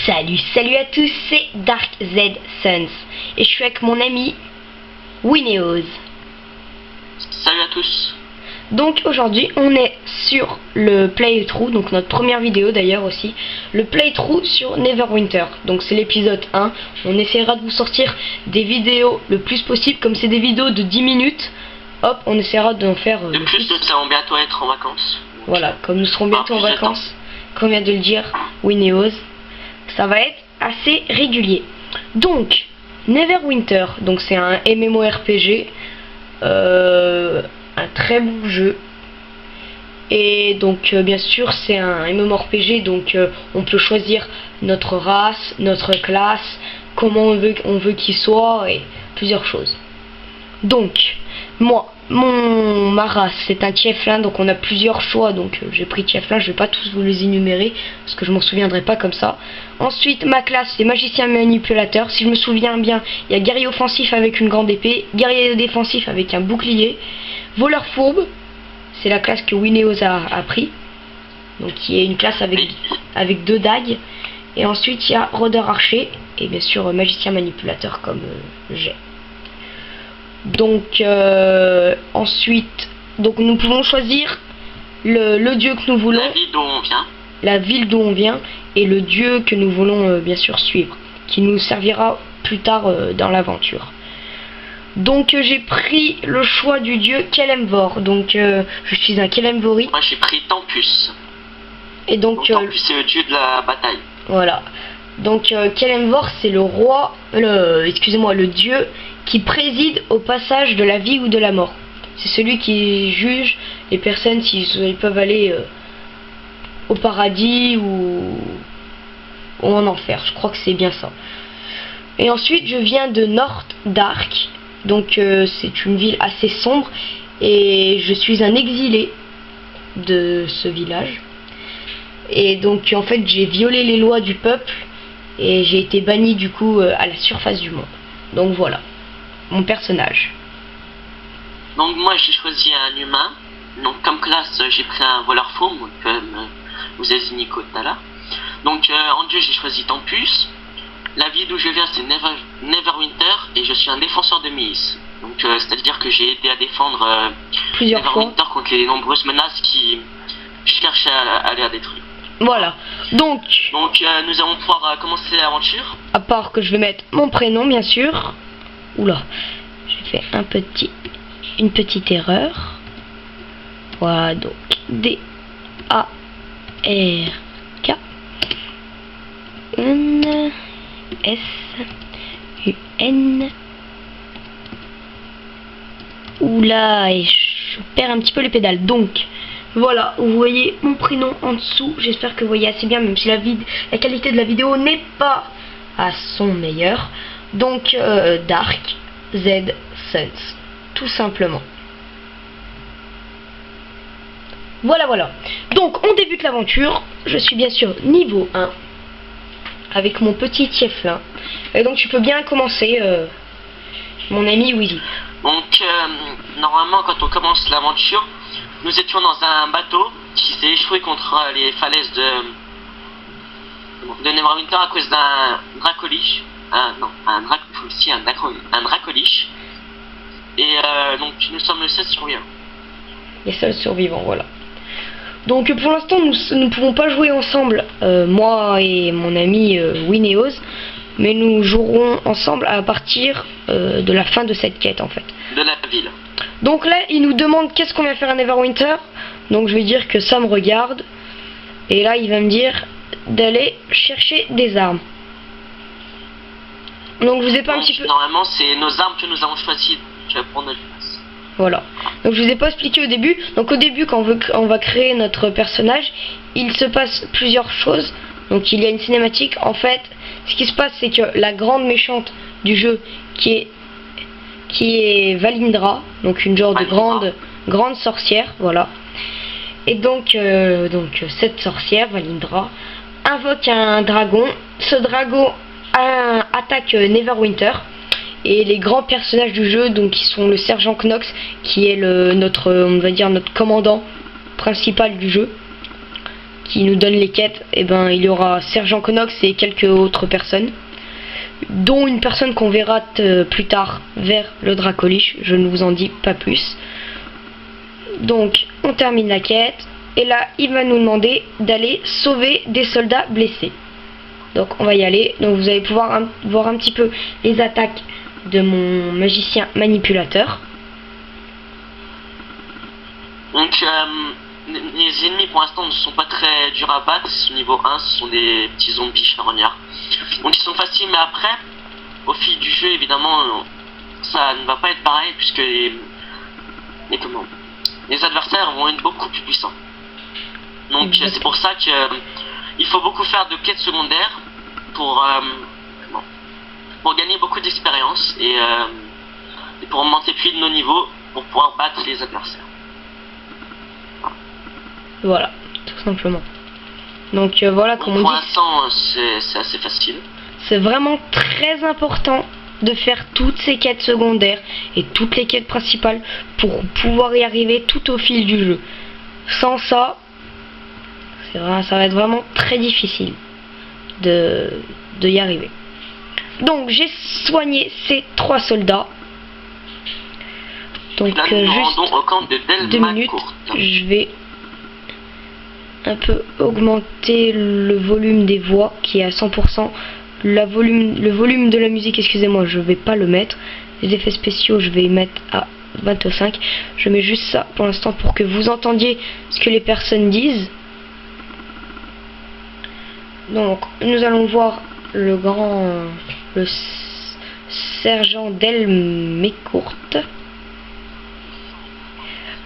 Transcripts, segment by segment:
Salut à tous, c'est Dark Z Sons et je suis avec mon ami Wineos. Salut à tous. Donc aujourd'hui on est sur le playthrough, donc notre première vidéo d'ailleurs aussi, le playthrough sur Neverwinter. Donc c'est l'épisode 1, on essaiera de vous sortir des vidéos le plus possible, comme c'est des vidéos de 10 minutes, hop on essaiera d'en faire de plus. Nous allons bientôt être en vacances. Voilà, comme nous serons bientôt en vacances, comme vient de le dire Wineos, ça va être assez régulier. Donc Neverwinter, donc c'est un MMORPG, un très bon jeu. Et donc bien sûr c'est un MMORPG, donc on peut choisir notre race, notre classe, comment on veut qu'il soit et plusieurs choses. Donc moi, ma race c'est un Tieflin, donc on a plusieurs choix, donc j'ai pris Tieflin, je vais pas tous vous les énumérer parce que je m'en souviendrai pas comme ça. Ensuite ma classe c'est magicien manipulateur, si je me souviens bien il y a guerrier offensif avec une grande épée, guerrier défensif avec un bouclier, voleur fourbe, c'est la classe que Wineos a pris, donc qui est une classe avec 2 dagues. Et ensuite il y a rôdeur archer et bien sûr magicien manipulateur comme j'ai. Donc ensuite donc nous pouvons choisir le dieu que nous voulons, la ville d'où on vient et le dieu que nous voulons bien sûr suivre, qui nous servira plus tard dans l'aventure. Donc j'ai pris le choix du dieu Kelemvor, donc je suis un Kelemvori. Moi j'ai pris Tempus. Et donc Tempus c'est le dieu de la bataille. Voilà. Donc Kelemvor c'est le roi, le dieu qui préside au passage de la vie ou de la mort. C'est celui qui juge les personnes s'ils peuvent aller au paradis ou en enfer. Je crois que c'est bien ça. Et ensuite je viens de Norddark. Donc c'est une ville assez sombre et je suis un exilé de ce village. Et donc en fait j'ai violé les lois du peuple et j'ai été banni du coup à la surface du monde. Donc voilà mon personnage. Donc moi j'ai choisi un humain. Donc comme classe j'ai pris un voleur fourbe comme vous avez dit Nico tout à l'heure. Donc en dieu j'ai choisi Tempus. La ville d'où je viens c'est Neverwinter et je suis un défenseur de Myths. Donc c'est à dire que j'ai aidé à défendre Neverwinter contre les nombreuses menaces qui cherchent à les détruire. Voilà, donc nous allons pouvoir commencer l'aventure. À part que je vais mettre mon prénom bien sûr. Oula, j'ai fait une petite erreur. Voilà, donc D-A-R-K N-S-U-N. Oula, et je perds un petit peu les pédales. Donc voilà, vous voyez mon prénom en dessous. J'espère que vous voyez assez bien, même si la qualité de la vidéo n'est pas à son meilleur. Donc Dark Z Sons, tout simplement. Voilà. Donc on débute l'aventure. Je suis bien sûr niveau 1 avec mon petit Tieflin. Et donc tu peux bien commencer, mon ami Wheezy. Donc normalement quand on commence l'aventure, nous étions dans un bateau qui s'est échoué contre les falaises de Neverwinter à cause d'un dracolich. Un dracolich. Et donc nous sommes le seul survivant. Les seuls survivants, voilà. Donc pour l'instant nous ne pouvons pas jouer ensemble, moi et mon ami Wineos, mais nous jouerons ensemble à partir de la fin de cette quête en fait. De la ville. Donc là il nous demande qu'est-ce qu'on vient faire à Neverwinter. Donc je vais dire que ça me regarde. Et là il va me dire d'aller chercher des armes. Donc je vous ai pas un petit peu... Normalement c'est nos armes que nous avons choisies pour notre place. Voilà. Donc je vous ai pas expliqué au début. Donc au début quand on va créer notre personnage, il se passe plusieurs choses. Donc il y a une cinématique. En fait, ce qui se passe c'est que la grande méchante du jeu qui est Valindra, donc une genre de grande sorcière, voilà. Et donc cette sorcière Valindra invoque un dragon. Ce dragon attaque Neverwinter. Et les grands personnages du jeu, donc qui sont le sergent Knox, qui est notre commandant principal du jeu, qui nous donne les quêtes, et ben il y aura Sergent Connox et quelques autres personnes, dont une personne qu'on verra plus tard vers le Dracolich. Je ne vous en dis pas plus. Donc on termine la quête et là il va nous demander d'aller sauver des soldats blessés. Donc on va y aller. Donc vous allez pouvoir voir un petit peu les attaques de mon magicien manipulateur. Donc les ennemis pour l'instant ne sont pas très durs à battre. C'est niveau 1, ce sont des petits zombies charognards. Donc ils sont faciles, mais après au fil du jeu évidemment ça ne va pas être pareil, puisque les adversaires vont être beaucoup plus puissants. Donc c'est pour ça que il faut beaucoup faire de quêtes secondaires pour gagner beaucoup d'expérience et pour monter plus de nos niveaux pour pouvoir battre les adversaires. Voilà, tout simplement. Donc voilà, comme on dit. Pour l'instant c'est assez facile. C'est vraiment très important de faire toutes ces quêtes secondaires et toutes les quêtes principales pour pouvoir y arriver tout au fil du jeu. Sans ça, ça va être vraiment très difficile de y arriver. Donc j'ai soigné ces 3 soldats. Donc là, nous juste rendons au camp de 2 minutes, je vais un peu augmenter le volume des voix qui est à 100%. Le volume de la musique, excusez-moi, je vais pas le mettre. Les effets spéciaux, je vais mettre à 25. Je mets juste ça pour l'instant pour que vous entendiez ce que les personnes disent. Donc nous allons voir le sergent Delmécourte.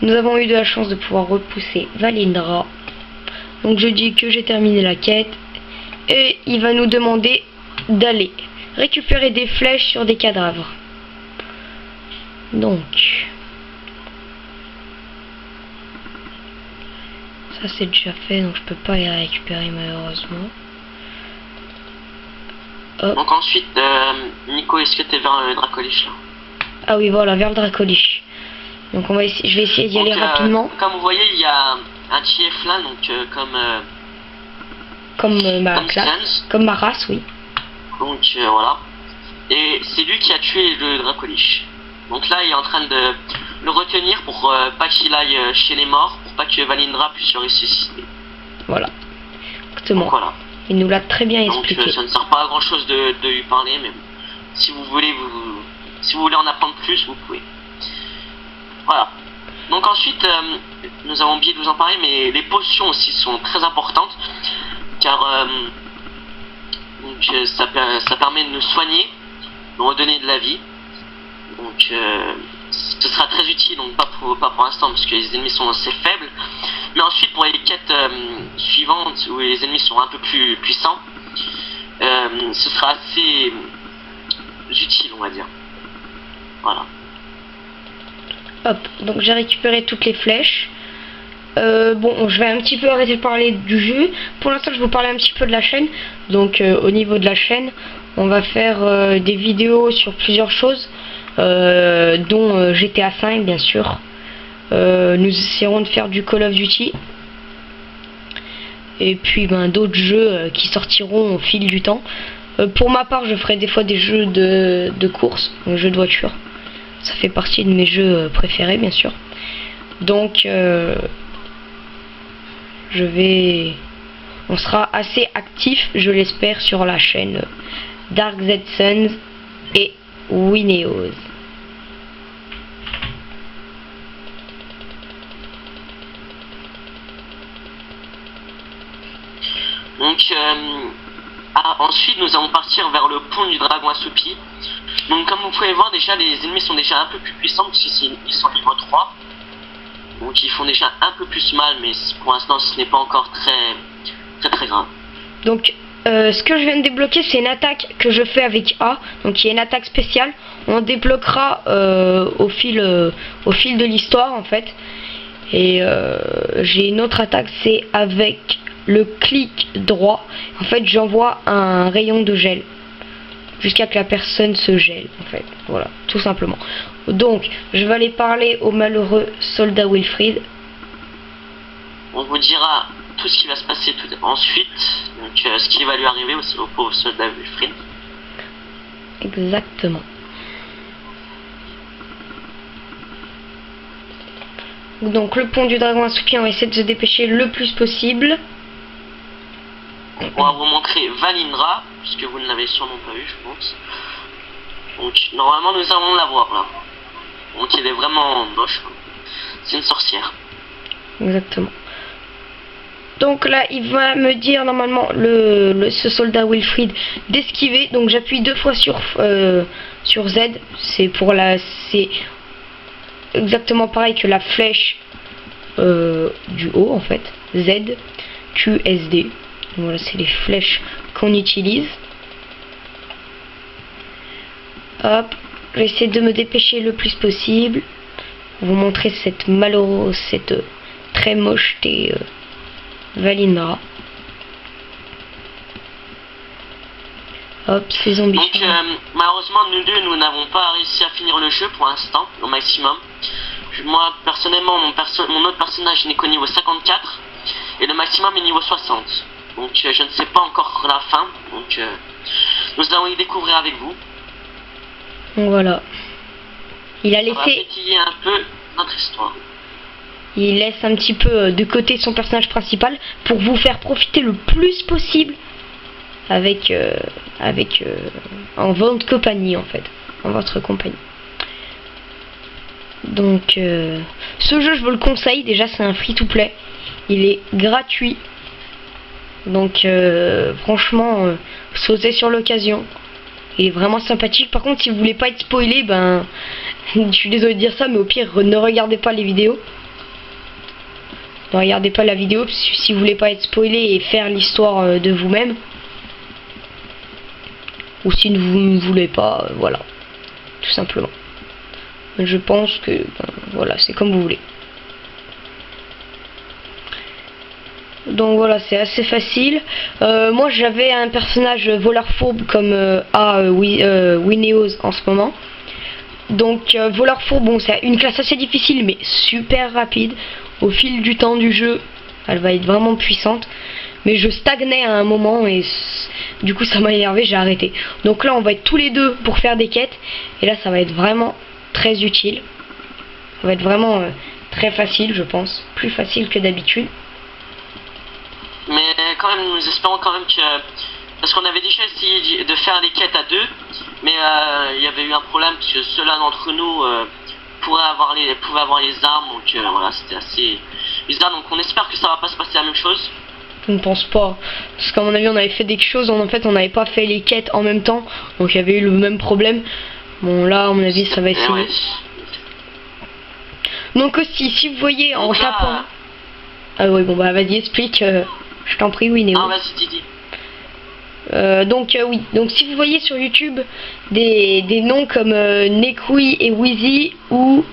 Nous avons eu de la chance de pouvoir repousser Valindra. Donc je dis que j'ai terminé la quête et il va nous demander d'aller récupérer des flèches sur des cadavres. Donc ça c'est déjà fait, donc je peux pas y récupérer malheureusement. Hop. Donc ensuite Nico, est-ce que tu es vers le Dracolich là? Ah oui, voilà, vers le Dracolich. Donc je vais essayer d'y aller rapidement. Comme vous voyez, il y a un TF là, donc comme ma race, oui. Donc voilà. Et c'est lui qui a tué le Dracolich. Donc là, il est en train de le retenir pour pas qu'il aille chez les morts, pour pas que Valindra puisse le ressusciter. Voilà. Exactement. Donc, voilà. Il nous l'a très bien expliqué. Donc ça ne sert pas à grand chose de lui parler, mais si vous voulez en apprendre plus, vous pouvez. Voilà. Donc ensuite, nous avons oublié de vous en parler, mais les potions aussi sont très importantes, car ça permet de nous soigner, de nous redonner de la vie. Donc ce sera très utile, donc pas pour l'instant, parce que les ennemis sont assez faibles. Mais ensuite, pour les quêtes suivantes, où les ennemis sont un peu plus puissants, ce sera assez utile, on va dire. Voilà. Hop, donc j'ai récupéré toutes les flèches. Bon, je vais un petit peu arrêter de parler du jeu. Pour l'instant, je vais vous parler un petit peu de la chaîne. Donc au niveau de la chaîne, on va faire des vidéos sur plusieurs choses, dont GTA 5 bien sûr. Nous essaierons de faire du Call of Duty. Et puis d'autres jeux qui sortiront au fil du temps. Pour ma part, je ferai des fois des jeux de course, donc jeux de voiture. Ça fait partie de mes jeux préférés bien sûr. Donc on sera assez actif, je l'espère, sur la chaîne Dark Z Sons et Wineos. Donc ensuite nous allons partir vers le pont du dragon assoupi. Donc comme vous pouvez voir, déjà les ennemis sont déjà un peu plus puissants, parce qu'ils sont niveau 3. Donc ils font déjà un peu plus mal, mais pour l'instant ce n'est pas encore très grave. Donc ce que je viens de débloquer, c'est une attaque que je fais avec A, donc il y a une attaque spéciale. On débloquera au fil de l'histoire en fait. Et j'ai une autre attaque, c'est avec le clic droit. En fait, j'envoie un rayon de gel jusqu'à que la personne se gèle en fait. Voilà, tout simplement. Donc je vais aller parler au malheureux soldat Wilfried. On vous dira tout ce qui va se passer ensuite, donc ce qui va lui arriver au pauvre soldat Wilfried. Exactement. Donc le pont du dragon assoupi, on va essayer de se dépêcher le plus possible. On va vous montrer Valindra, puisque vous ne l'avez sûrement pas vu, je pense. Donc normalement nous allons la voir là. Donc elle est vraiment moche. C'est une sorcière. Exactement. Donc là il va me dire normalement ce soldat Wilfried d'esquiver. Donc j'appuie 2 fois sur Z. C'est exactement pareil que la flèche du haut en fait. Z, Q, S, D. Voilà, c'est les flèches qu'on utilise. Hop, j'essaie de me dépêcher le plus possible. Vous montrer cette malheureuse, cette très mocheté Valindra. Hop, ces zombies. Donc malheureusement nous deux nous n'avons pas réussi à finir le jeu pour l'instant au maximum. Moi personnellement mon autre personnage n'est qu'au niveau 54 et le maximum est niveau 60. Donc je ne sais pas encore la fin. Donc nous allons y découvrir avec vous. Donc voilà. Il a laissé. On va pétiller un peu notre histoire. Il laisse un petit peu de côté son personnage principal pour vous faire profiter le plus possible en votre compagnie en fait, en votre compagnie. Donc ce jeu je vous le conseille, déjà c'est un free to play, il est gratuit, donc franchement sautez sur l'occasion, il est vraiment sympathique. Par contre si vous voulez pas être spoilé, ben je suis désolé de dire ça, mais au pire ne regardez pas les vidéos. Ne regardez pas la vidéo si vous voulez pas être spoilé et faire l'histoire de vous-même. Ou si vous ne voulez pas, voilà, tout simplement. Je pense que, voilà, c'est comme vous voulez. Donc voilà, c'est assez facile. Moi j'avais un personnage voleur fourbe comme Wineos en ce moment. Donc voleur fourbe, bon, c'est une classe assez difficile mais super rapide. Au fil du temps du jeu, elle va être vraiment puissante. Mais je stagnais à un moment et du coup ça m'a énervé, j'ai arrêté. Donc là on va être tous les deux pour faire des quêtes. Et là ça va être vraiment très utile. Ça va être vraiment très facile je pense. Plus facile que d'habitude. Mais quand même nous espérons quand même que... Parce qu'on avait déjà essayé de faire des quêtes à deux. Mais il y avait eu un problème parce que ceux-là d'entre nous pouvaient avoir les armes. Donc voilà, c'était assez bizarre. Donc on espère que ça va pas se passer la même chose. Je ne pense pas, parce qu'à mon avis on avait fait des choses, en fait on n'avait pas fait les quêtes en même temps, donc il y avait eu le même problème. Bon là à mon avis ça va être fini. Donc aussi si vous voyez en tapant... Ah oui bon bah vas-y explique, je t'en prie. Oui Néo. Ah vas-y Didi. Donc oui, donc si vous voyez sur YouTube des noms comme Nekui et Wheezy, ou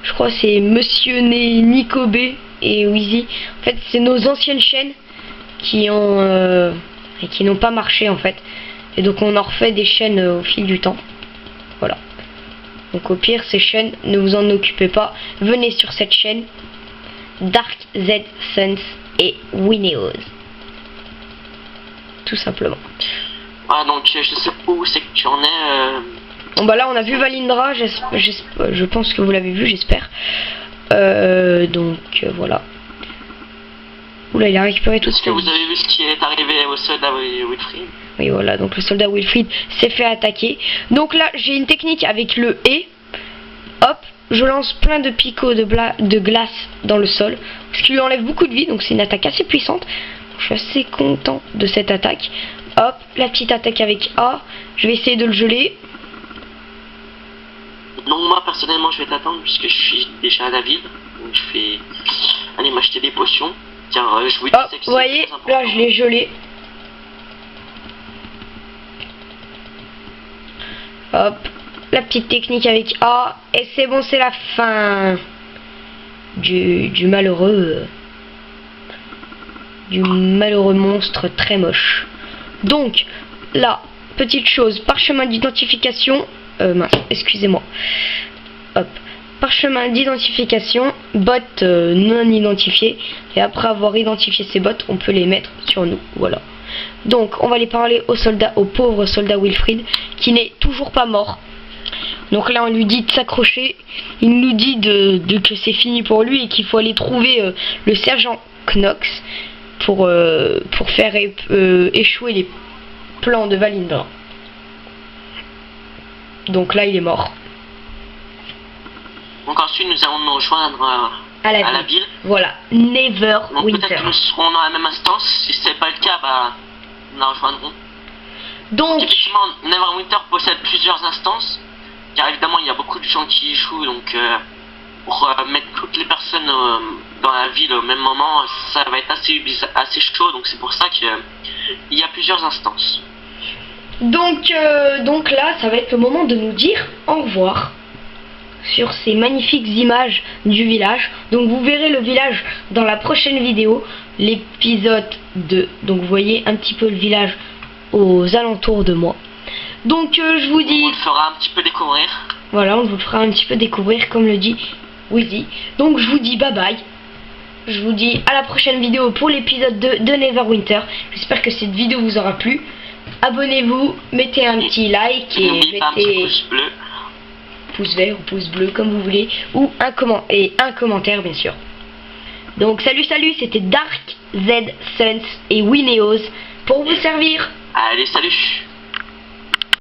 je crois c'est Monsieur Nico B et Wheezy, en fait c'est nos anciennes chaînes qui n'ont pas marché en fait, et donc on en refait des chaînes au fil du temps. Voilà, donc au pire ces chaînes ne vous en occupez pas, venez sur cette chaîne Dark Z Suns et Wineos, tout simplement. Ah donc je sais pas où c'est que tu en es. Bon bah là on a vu Valindra, je pense que vous l'avez vu, j'espère. Donc voilà. Oula, il a récupéré tout ce que vous avez vu ce qui est arrivé au soldat Wilfried. Oui voilà, donc le soldat Wilfried s'est fait attaquer. Donc là j'ai une technique avec le E. Hop, je lance plein de picots de glace dans le sol, ce qui lui enlève beaucoup de vie, donc c'est une attaque assez puissante. Je suis assez content de cette attaque. Hop, la petite attaque avec A, je vais essayer de le geler. Non, moi personnellement je vais t'attendre puisque je suis déjà à la ville, donc je vais aller m'acheter des potions. Tiens, je vous dis que vous voyez, là je l'ai gelé. Hop, la petite technique avec A, et c'est bon, c'est la fin du malheureux monstre très moche. Donc là, petite chose, parchemin d'identification, mince, excusez-moi. Hop, parchemin d'identification, bots non identifiés, et après avoir identifié ces bots, on peut les mettre sur nous, voilà. Donc on va aller parler au pauvre soldat Wilfried, qui n'est toujours pas mort. Donc là on lui dit de s'accrocher, il nous dit que c'est fini pour lui et qu'il faut aller trouver le sergent Knox pour faire échouer les plans de Valindra. Donc là il est mort. Donc ensuite nous allons nous rejoindre à la ville. Voilà, Neverwinter. Donc peut-être que nous serons dans la même instance, si ce n'est pas le cas, bah, nous la rejoindrons. Donc effectivement, Neverwinter possède plusieurs instances, car évidemment il y a beaucoup de gens qui y jouent, donc pour mettre toutes les personnes dans la ville au même moment, ça va être assez chaud, donc c'est pour ça qu'il y a plusieurs instances. Donc là, ça va être le moment de nous dire au revoir sur ces magnifiques images du village. Donc vous verrez le village dans la prochaine vidéo, l'épisode 2. Donc vous voyez un petit peu le village aux alentours de moi. Donc je vous dis... On le fera un petit peu découvrir. Voilà, on vous le fera un petit peu découvrir comme le dit Wheezy. Donc je vous dis bye bye. Je vous dis à la prochaine vidéo pour l'épisode 2 de Neverwinter. J'espère que cette vidéo vous aura plu. Abonnez-vous, mettez un petit like et mettez un petit pouce bleu. Pouce vert ou pouce bleu comme vous voulez, ou un commentaire bien sûr. Donc salut, c'était Dark Z Sense et Wineos pour vous servir. Allez, salut.